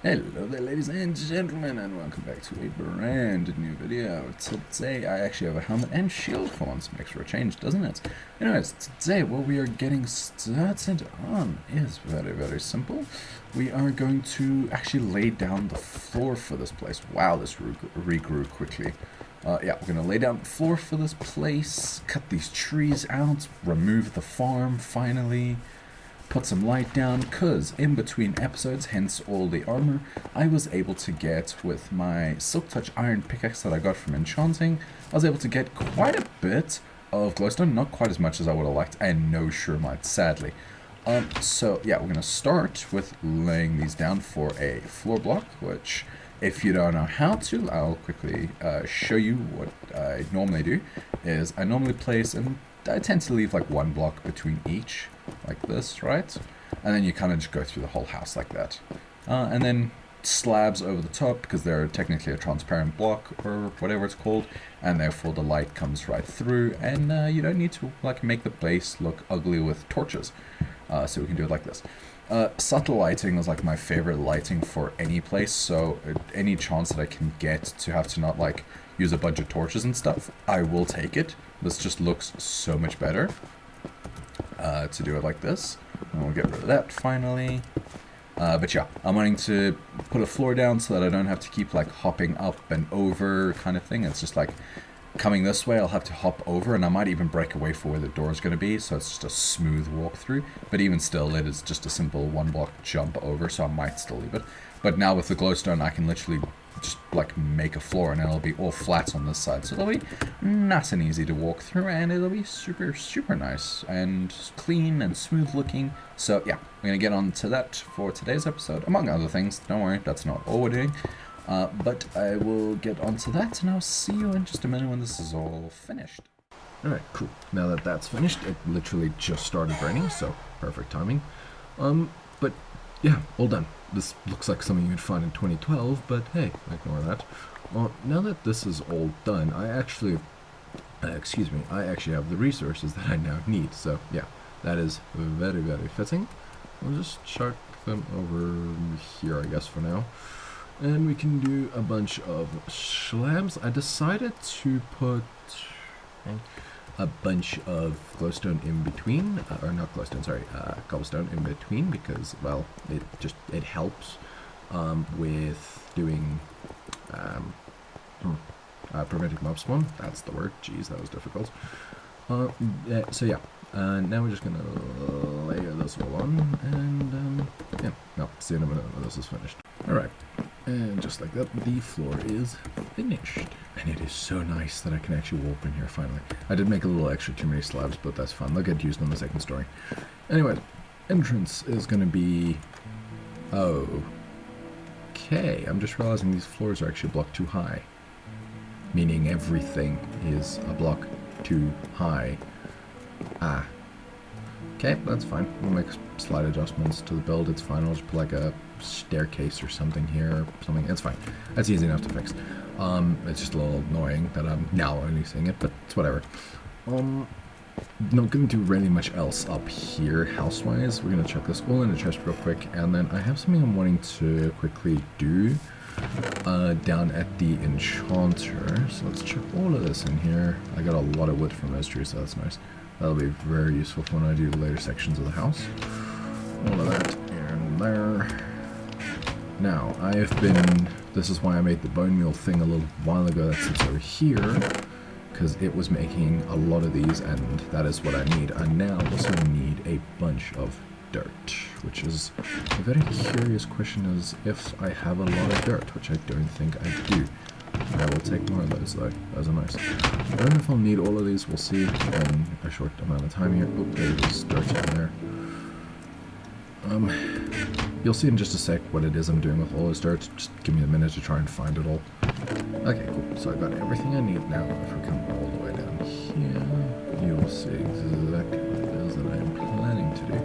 Hello there, ladies and gentlemen, and welcome back to a brand new video. Today, I actually have a helmet and shield for once. Makes for a change, doesn't it? Anyways, today what we are getting started on is very, very simple. We are going to actually lay down the floor for this place. Wow, this regrew quickly. Yeah, we're going to lay down the floor for this place, cut these trees out, remove the farm, finally. Put some light down, cause in between episodes, hence all the armor, I was able to get with my Silk Touch iron pickaxe that I got from enchanting, I was able to get quite a bit of glowstone, not quite as much as I would have liked, and no shermite, sadly. So yeah, we're gonna start with laying these down for a floor block, which if you don't know how to, I'll quickly show you what I normally do, is I normally place, and I tend to leave like one block between each, like this, right? And then you kind of just go through the whole house like that. And then slabs over the top, because they're technically a transparent block, or whatever it's called, and therefore the light comes right through, and you don't need to like make the base look ugly with torches. So we can do it like this. Subtle lighting is like my favorite lighting for any place, so any chance that I can get to have to not like use a bunch of torches and stuff, I will take it. This just looks so much better to do it like this. And we'll get rid of that finally. But yeah, I'm wanting to put a floor down so that I don't have to keep like hopping up and over kind of thing. It's just like coming this way, I'll have to hop over, and I might even break away for where the door is going to be, so it's just a smooth walkthrough. But even still, it is just a simple one block jump over, so I might still leave it. But now with the glowstone, I can literally just like make a floor, and it'll be all flat on this side, so it'll be nice and easy to walk through, and it'll be super, super nice and clean and smooth looking. So yeah, we're going to get on to that for today's episode, among other things. Don't worry, that's not all we're doing. But I will get onto that, and I'll see you in just a minute when this is all finished. Alright, cool. Now that that's finished, it literally just started raining, so perfect timing. But yeah, all done. This looks like something you'd find in 2012, but hey, ignore that. Now that this is all done, I actually have the resources that I now need, so yeah, that is very, very fitting. I'll just chuck them over here, I guess, for now. And we can do a bunch of slabs. I decided to put a bunch of glowstone in between, or not glowstone, sorry, cobblestone in between, because, well, it helps with doing preventing mob spawn. That's the word. Jeez, that was difficult. So yeah, now we're just gonna layer this all on, and yeah, no, see you in a minute when this is finished. Alright, and just like that, the floor is finished. And it is so nice that I can actually warp in here finally. I did make a little extra too many slabs, but that's fine. They'll get used in the second story. Anyway, entrance is gonna be... Okay, I'm just realizing these floors are actually a block too high. Meaning everything is a block too high. Okay, that's fine. We'll make slight adjustments to the build. It's fine. I'll just put like a staircase or something here. It's fine. That's easy enough to fix. It's just a little annoying that I'm now only seeing it, but it's whatever. Not gonna do really much else up here house-wise. We're gonna check this all in the chest real quick, and then I have something I'm wanting to quickly do down at the enchanter. So let's chuck all of this in here. I got a lot of wood from those trees, so that's nice. That'll be very useful for when I do the later sections of the house. All of that in there. Now, this is why I made the bone meal thing a little while ago that sits over here, because it was making a lot of these, and that is what I need. I now also need a bunch of dirt, which is a very curious question, is if I have a lot of dirt, which I don't think I do. I will take more of those though. Those are nice. I don't know if I'll need all of these. We'll see in a short amount of time here. Oh, there's dirt in there. You'll see in just a sec what it is I'm doing with all this dirt. Just give me a minute to try and find it all. Okay, cool. So I've got everything I need now. If we come all the way down here, you will see exactly what it is that I'm planning to do.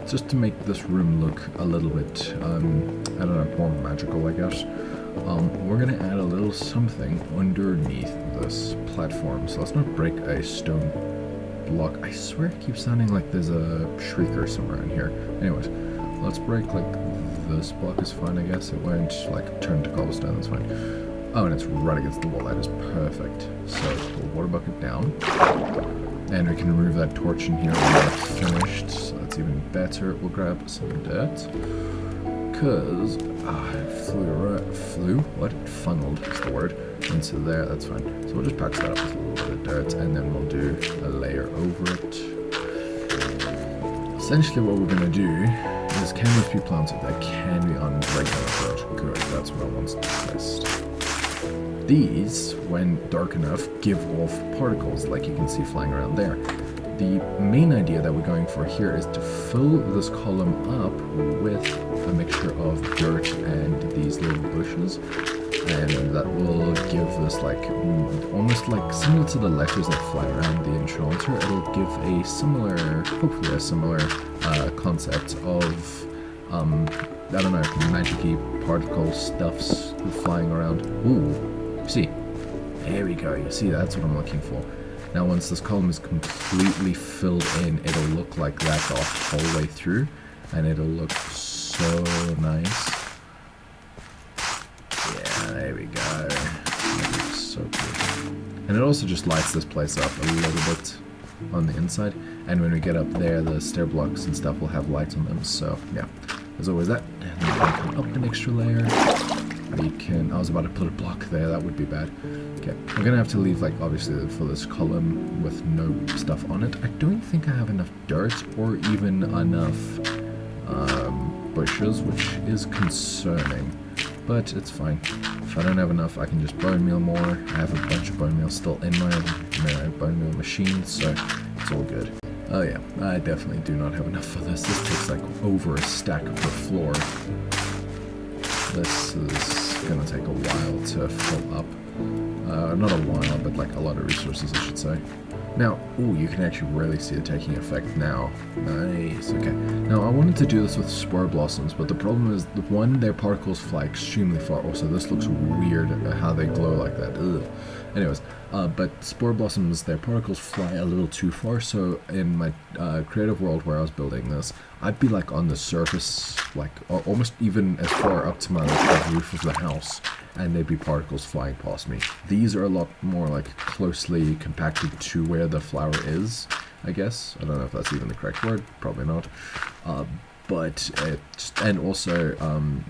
Just to make this room look a little bit, I don't know, more magical, I guess. We're gonna add a little something underneath this platform. So let's not break a stone block. I swear it keeps sounding like there's a shrieker somewhere in here. Anyways, let's break like this block is fine, I guess. It won't like turn to cobblestone, that's fine. Oh, and it's right against the wall, that is perfect. So we'll water bucket down. And we can remove that torch in here when we're finished, so that's even better. We'll grab some dirt. Because funneled is the word, into there, that's fine. So we'll just patch that up with a little bit of dirt, and then we'll do a layer over it. Essentially what we're going to do is, can this be planted? That can be on regular dirt. Good, that's what I want to test. These, when dark enough, give off particles like you can see flying around there. The main idea that we're going for here is to fill this column up with a mixture of dirt and these little bushes, and that will give this like almost like similar to the letters that fly around the enchanter. It'll give a similar, hopefully a similar concept of I don't know, magic-y particle stuffs flying around. Ooh, see, there we go. You see, that's what I'm looking for. Now once this column is completely filled in, it'll look like that the whole way through, and it'll look so nice. Yeah, there we go. That looks so good. And it also just lights this place up a little bit on the inside, and when we get up there, the stair blocks and stuff will have lights on them, so yeah. There's always that. And then we can up an extra layer. We can, I was about to put a block there, that would be bad. Okay, we're gonna have to leave, like, obviously for this column with no stuff on it. I don't think I have enough dirt or even enough bushes, which is concerning, but it's fine. If I don't have enough, I can just bone meal more. I have a bunch of bone meal still in my bone meal machine, so it's all good. Oh yeah, I definitely do not have enough for this. This takes like over a stack per floor. This is gonna take a while to fill up. Not a while, but like a lot of resources, I should say. Now, ooh, you can actually really see it taking effect now. Nice, okay. Now, I wanted to do this with spore blossoms, but the problem is, one, their particles fly extremely far. Also, this looks weird, how they glow like that. Ugh. Anyways, but spore blossoms, their particles fly a little too far, so in my creative world where I was building this, I'd be like on the surface, like almost even as far up to my like, roof of the house, and there'd be particles flying past me. These are a lot more like closely compacted to where the flower is, I guess. I don't know if that's even the correct word, probably not. But and also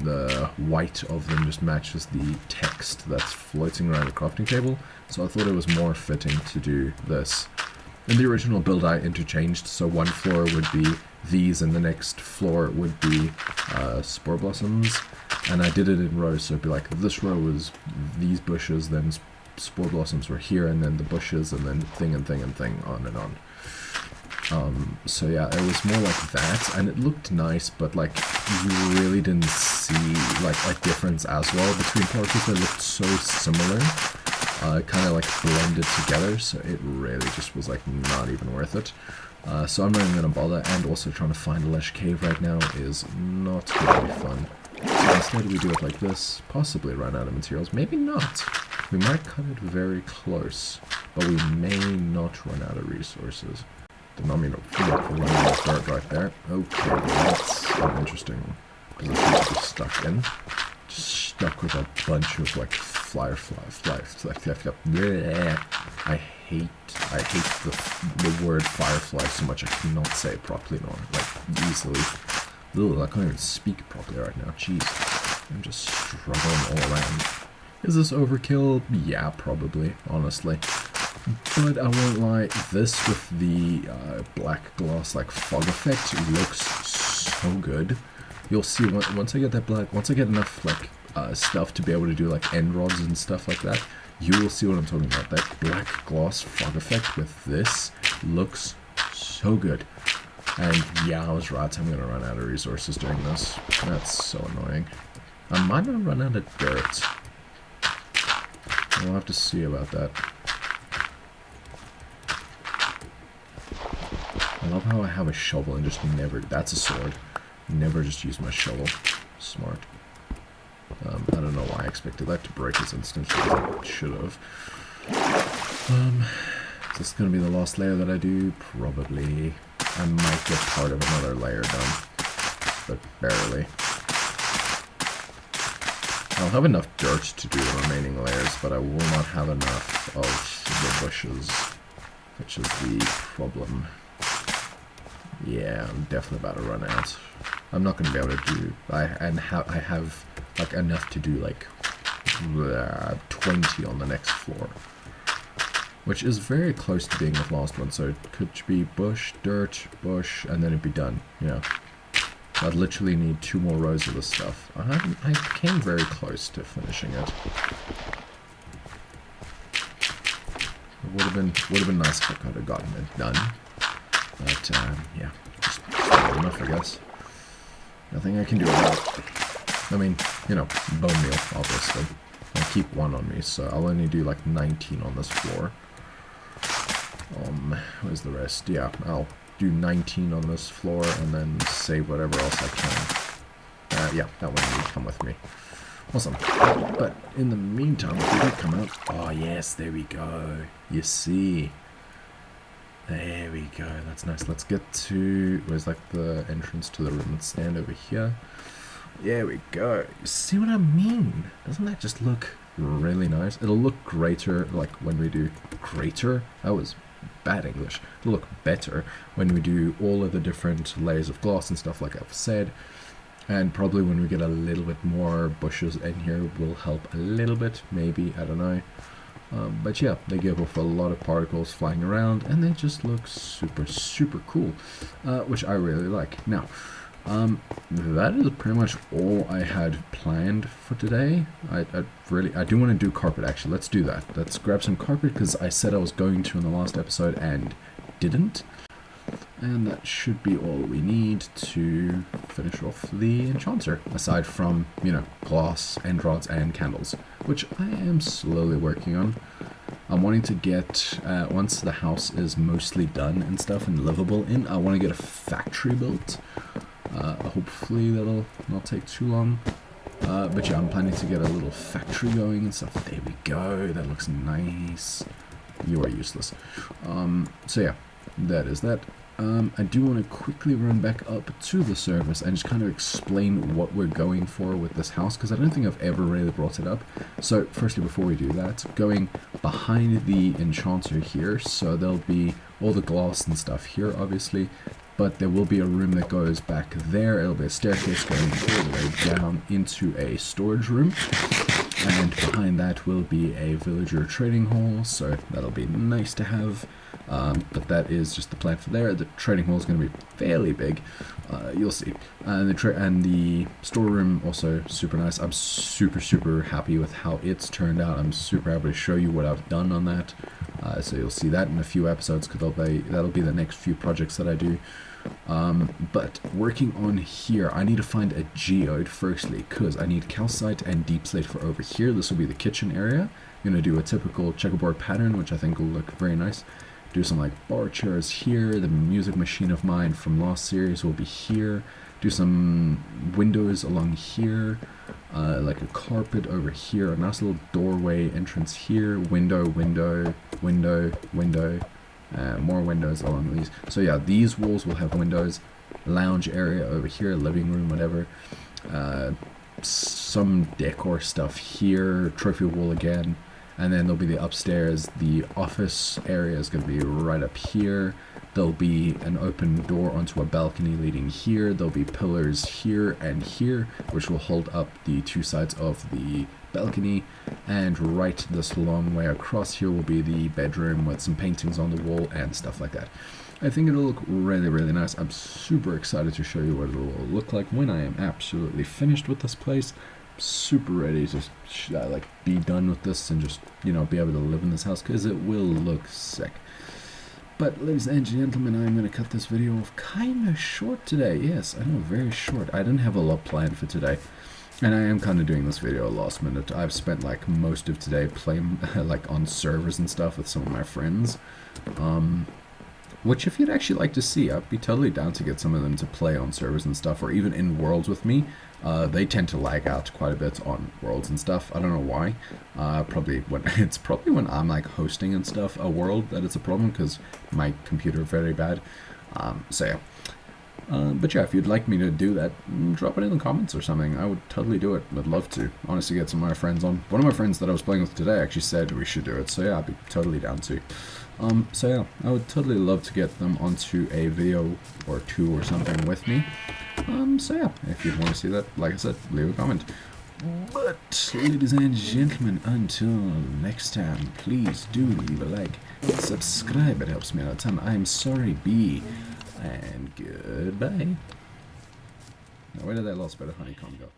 the white of them just matches the text that's floating around the crafting table, so I thought it was more fitting to do this. In the original build I interchanged, so one floor would be these and the next floor would be spore blossoms, and I did it in rows, so it'd be like this row was these bushes, then spore blossoms were here, and then the bushes, and then thing and thing and thing, on and on. So yeah, it was more like that, and it looked nice, but like you really didn't see like a difference as well between particles. They looked so similar, kind of like blended together, so it really just was like not even worth it. So I'm not even gonna bother, and also trying to find a lush cave right now is not gonna be fun. So instead we do it like this, possibly run out of materials, maybe not. We might cut it very close, but we may not run out of resources. Did not mean to run out of dirt right there. Okay, that's an interesting position to be stuck in. Just stuck with a bunch of like fireflies. I hate the word firefly so much I cannot say it properly nor like easily. Ugh, I can't even speak properly right now. Jeez, I'm just struggling all around. Is this overkill? Yeah, probably, honestly. But I won't lie, this with the black gloss like fog effect looks so good. You'll see once I get that once I get enough like stuff to be able to do like end rods and stuff like that, you will see what I'm talking about. That black gloss fog effect with this looks so good. And yeah, I was right, I'm gonna run out of resources doing this. That's so annoying. I might not run out of dirt. We'll have to see about that. I love how I have a shovel and just never, that's a sword, never just use my shovel. Smart. I don't know why I expected that to break as instantly as I should have. Is this going to be the last layer that I do? Probably. I might get part of another layer done, but barely. I'll have enough dirt to do the remaining layers, but I will not have enough of the bushes, which is the problem. Yeah, I'm definitely about to run out. I'm not going to be able to do... I have like enough to do like 20 on the next floor, which is very close to being the last one. So it could be bush, dirt, bush, and then it'd be done. Yeah, I'd literally need 2 more rows of this stuff. I came very close to finishing it. It would have been nice if I could have gotten it done. But yeah, just not enough, I guess. Nothing I can do about it. I mean, you know, bone meal, obviously. I'll keep 1 on me, so I'll only do like 19 on this floor. Where's the rest? Yeah, I'll do 19 on this floor and then save whatever else I can. Yeah, that one will come with me. Awesome. But in the meantime, if we do come out... Oh, yes, there we go. You see... There we go, that's nice. Let's get to, where's like the entrance to the room? Let's stand over here. There we go. You see what I mean? Doesn't that just look really nice? It'll look greater, like when we do greater. That was bad English. It'll look better when we do all of the different layers of glass and stuff like I've said. And probably when we get a little bit more bushes in here will help a little bit, maybe, I don't know. But yeah, they give off a lot of particles flying around, and they just look super, super cool, which I really like. Now, that is pretty much all I had planned for today. I do want to do carpet, actually. Let's do that. Let's grab some carpet, because I said I was going to in the last episode and didn't. And that should be all we need to finish off the enchanter, aside from, you know, glass, end rods, and candles, which I am slowly working on. I'm wanting to get, once the house is mostly done and stuff and livable in, I want to get a factory built. Hopefully that'll not take too long. But yeah, I'm planning to get a little factory going and stuff. There we go, that looks nice. You are useless. So yeah, that is that. I do want to quickly run back up to the service and just kind of explain what we're going for with this house, because I don't think I've ever really brought it up. So firstly, before we do that, going behind the enchanter here, so there'll be all the glass and stuff here, obviously, but there will be a room that goes back there. It'll be a staircase going all the way down into a storage room. And behind that will be a villager trading hall, so that'll be nice to have. But that is just the plan for there. The trading hall is going to be fairly big. You'll see. And the storeroom also super nice. I'm super, super happy with how it's turned out. I'm super happy to show you what I've done on that. So you'll see that in a few episodes, because that'll be the next few projects that I do. But working on here, I need to find a geode firstly, because I need calcite and deep slate for over here. This will be the kitchen area. I'm going to do a typical checkerboard pattern, which I think will look very nice. Do some like bar chairs here. The music machine of mine from last series will be here. Do some windows along here, like a carpet over here, a nice little doorway entrance here, window, window, window, window. More windows along these. So yeah, these walls will have windows. Lounge area over here, living room, whatever. Some decor stuff here. Trophy wall again. And then there'll be the upstairs. The office area is going to be right up here. There'll be an open door onto a balcony leading here. There'll be pillars here and here, which will hold up the 2 sides of the balcony. And right this long way across here will be the bedroom with some paintings on the wall and stuff like that. I think it'll look really, really nice. I'm super excited to show you what it'll look like when I am absolutely finished with this place. Super ready to like be done with this and just, you know, be able to live in this house, because it will look sick. But ladies and gentlemen, I'm going to cut this video off kind of short today. Yes, I know, very short. I didn't have a lot planned for today, and I am kind of doing this video last minute. I've spent like most of today playing like on servers and stuff with some of my friends, which if you'd actually like to see, I'd be totally down to get some of them to play on servers and stuff, or even in worlds with me. They tend to lag out quite a bit on worlds and stuff. I don't know why. It's probably when I'm like hosting and stuff a world that it's a problem, because my computer is very bad. So yeah. But yeah, if you'd like me to do that, drop it in the comments or something. I would totally do it. I'd love to. Honestly, get some of my friends on. One of my friends that I was playing with today actually said we should do it, so yeah, I'd be totally down to. So yeah, I would totally love to get them onto a video or two or something with me. So yeah, if you'd want to see that, like I said, leave a comment. But, ladies and gentlemen, until next time, please do leave a like, subscribe, it helps me out a ton. I'm sorry, B, and goodbye. Now, where did that last bit of honeycomb go?